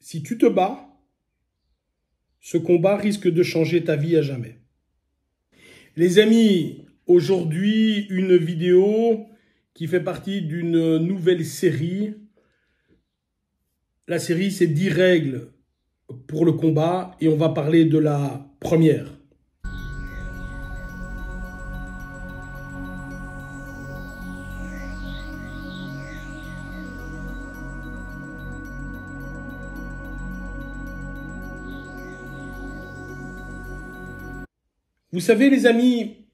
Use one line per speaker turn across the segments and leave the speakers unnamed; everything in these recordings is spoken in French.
Si tu te bats, ce combat risque de changer ta vie à jamais. Les amis, aujourd'hui, une vidéo qui fait partie d'une nouvelle série. La série, c'est 10 règles pour le combat et on va parler de la première. Vous savez, les amis,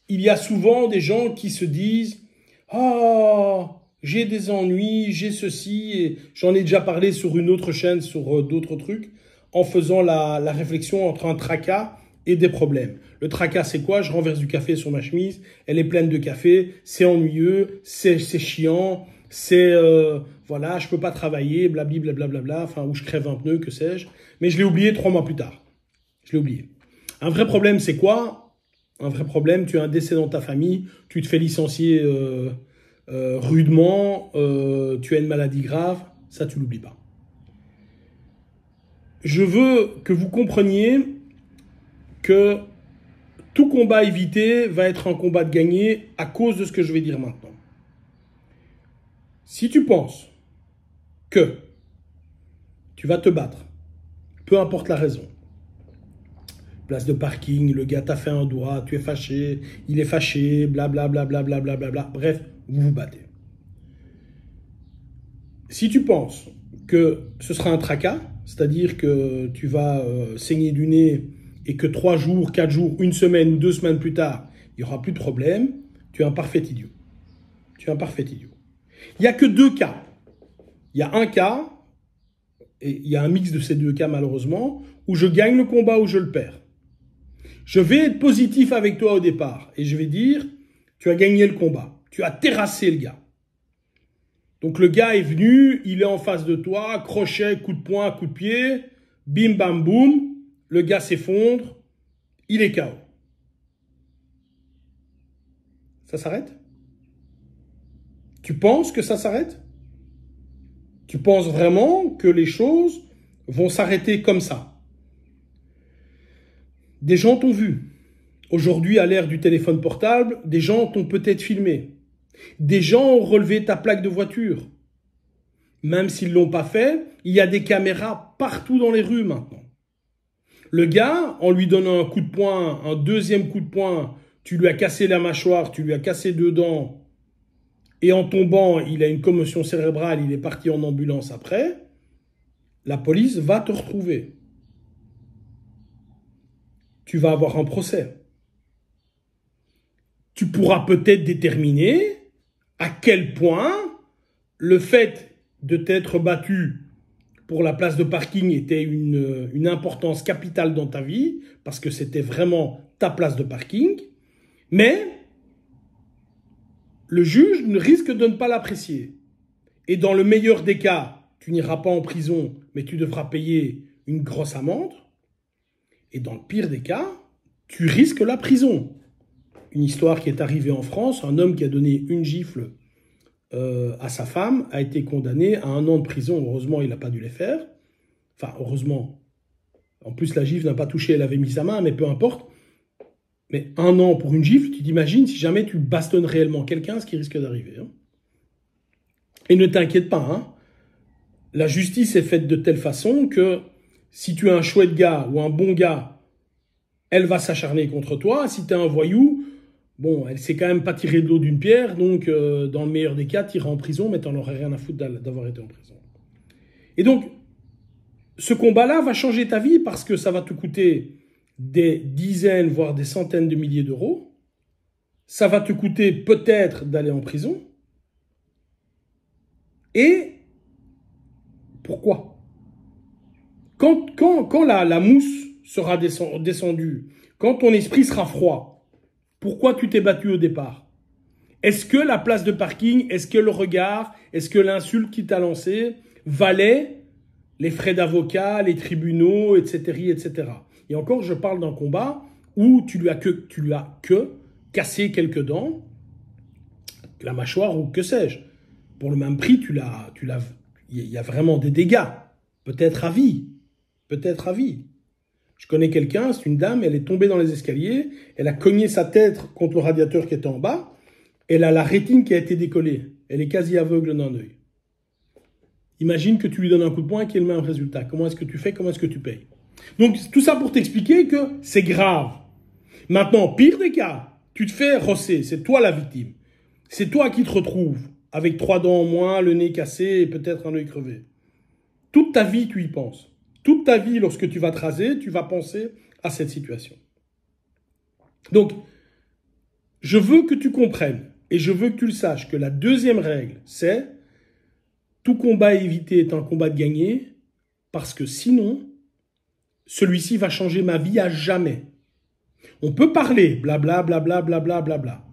il y a souvent des gens qui se disent « Ah, j'ai des ennuis, j'ai ceci », et j'en ai déjà parlé sur une autre chaîne, sur d'autres trucs, en faisant la réflexion entre un tracas et des problèmes. Le tracas, c'est quoi? Je renverse du café sur ma chemise, elle est pleine de café, c'est ennuyeux, c'est chiant, c'est voilà, je peux pas travailler, blablabla, enfin, ou je crève un pneu, que sais-je. Mais je l'ai oublié 3 mois plus tard. Je l'ai oublié. Un vrai problème, c'est quoi? Un vrai problème, tu as un décès dans ta famille, tu te fais licencier rudement, tu as une maladie grave, ça tu l'oublies pas. Je veux que vous compreniez que tout combat évité va être un combat de gagné à cause de ce que je vais dire maintenant. Si tu penses que tu vas te battre, peu importe la raison, place de parking, le gars t'a fait un doigt, tu es fâché, il est fâché, blablabla, bref, vous vous battez. Si tu penses que ce sera un tracas, c'est-à-dire que tu vas saigner du nez et que 3 jours, 4 jours, 1 semaine ou 2 semaines plus tard, il n'y aura plus de problème, tu es un parfait idiot. Tu es un parfait idiot. Il n'y a que 2 cas. Il y a un cas, et il y a un mix de ces 2 cas malheureusement, où je gagne le combat ou je le perds. Je vais être positif avec toi au départ et je vais dire, tu as gagné le combat, tu as terrassé le gars. Donc le gars est venu, il est en face de toi, crochet, coup de poing, coup de pied, bim bam boum, le gars s'effondre, il est KO. Ça s'arrête? Tu penses que ça s'arrête? Tu penses vraiment que les choses vont s'arrêter comme ça? Des gens t'ont vu. Aujourd'hui, à l'ère du téléphone portable, des gens t'ont peut-être filmé. Des gens ont relevé ta plaque de voiture. Même s'ils ne l'ont pas fait, il y a des caméras partout dans les rues maintenant. Le gars, en lui donnant un coup de poing, un deuxième coup de poing, tu lui as cassé la mâchoire, tu lui as cassé 2 dents, et en tombant, il a une commotion cérébrale, il est parti en ambulance après, la police va te retrouver. Tu vas avoir un procès. Tu pourras peut-être déterminer à quel point le fait de t'être battu pour la place de parking était une importance capitale dans ta vie, parce que c'était vraiment ta place de parking, mais le juge risque de ne pas l'apprécier. Et dans le meilleur des cas, tu n'iras pas en prison, mais tu devras payer une grosse amende. Et dans le pire des cas, tu risques la prison. Une histoire qui est arrivée en France, un homme qui a donné une gifle à sa femme a été condamné à 1 an de prison. Heureusement, il n'a pas dû les faire. Enfin, heureusement. En plus, la gifle n'a pas touché, elle avait mis sa main, mais peu importe. Mais 1 an pour une gifle, tu t'imagines si jamais tu bastonnes réellement quelqu'un, ce qui risque d'arriver. Hein. Et ne t'inquiète pas, hein. La justice est faite de telle façon que si tu es un chouette gars ou un bon gars, elle va s'acharner contre toi. Si tu es un voyou, bon, elle s'est quand même pas tirée de l'eau d'une pierre, donc dans le meilleur des cas, tu iras en prison, mais tu n'en aurais rien à foutre d'avoir été en prison. Et donc, ce combat-là va changer ta vie parce que ça va te coûter des dizaines, voire des centaines de milliers d'euros. Ça va te coûter peut-être d'aller en prison. Et pourquoi? Quand la mousse sera descendue, quand ton esprit sera froid, pourquoi tu t'es battu au départ? Est-ce que la place de parking, est-ce que le regard, est-ce que l'insulte qui t'a lancé valait les frais d'avocat, les tribunaux, etc., etc. Et encore, je parle d'un combat où tu lui as que cassé quelques dents, la mâchoire ou que sais-je. Pour le même prix, il y a vraiment des dégâts. peut-être à vie. Peut-être à vie. Je connais quelqu'un, c'est une dame, elle est tombée dans les escaliers, elle a cogné sa tête contre le radiateur qui était en bas, elle a la rétine qui a été décollée. Elle est quasi aveugle d'un œil. Imagine que tu lui donnes un coup de poing et qu'elle met un résultat. Comment est-ce que tu fais? Comment est-ce que tu payes? Donc, tout ça pour t'expliquer que c'est grave. Maintenant, pire des cas, tu te fais rosser, c'est toi la victime. C'est toi qui te retrouves avec 3 dents en moins, le nez cassé et peut-être un œil crevé. Toute ta vie, tu y penses. Toute ta vie, lorsque tu vas te raser, tu vas penser à cette situation. Donc, je veux que tu comprennes et je veux que tu le saches que la deuxième règle, c'est tout combat évité est un combat de gagner parce que sinon, celui-ci va changer ma vie à jamais. On peut parler, blabla, blabla, blabla, blabla.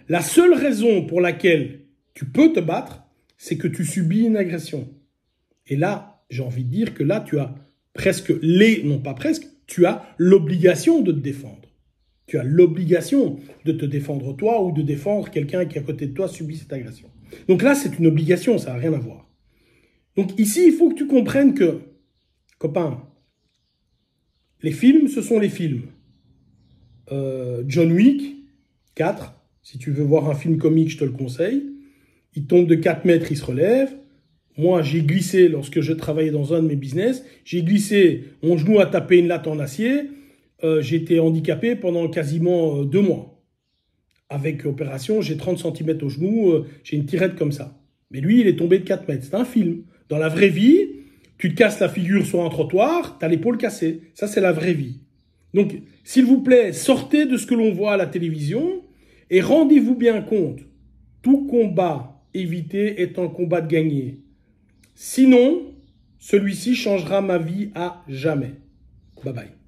La seule raison pour laquelle tu peux te battre, c'est que tu subis une agression. Et là, j'ai envie de dire que là, tu as non pas presque, tu as l'obligation de te défendre. Tu as l'obligation de te défendre toi ou de défendre quelqu'un qui à côté de toi subit cette agression. Donc là, c'est une obligation, ça n'a rien à voir. Donc ici, il faut que tu comprennes que, copain, les films, ce sont les films. John Wick, 4, si tu veux voir un film comique, je te le conseille. Il tombe de 4 mètres, il se relève. Moi, j'ai glissé, lorsque je travaillais dans un de mes business, j'ai glissé, mon genou a tapé une latte en acier. J'ai été handicapé pendant quasiment 2 mois. Avec opération, j'ai 30 cm au genou, j'ai une tirette comme ça. Mais lui, il est tombé de 4 mètres. C'est un film. Dans la vraie vie, tu te casses la figure sur un trottoir, tu as l'épaule cassée. Ça, c'est la vraie vie. Donc, s'il vous plaît, sortez de ce que l'on voit à la télévision et rendez-vous bien compte. Tout combat évité est un combat de gagner. Sinon, celui-ci changera ma vie à jamais. Bye bye.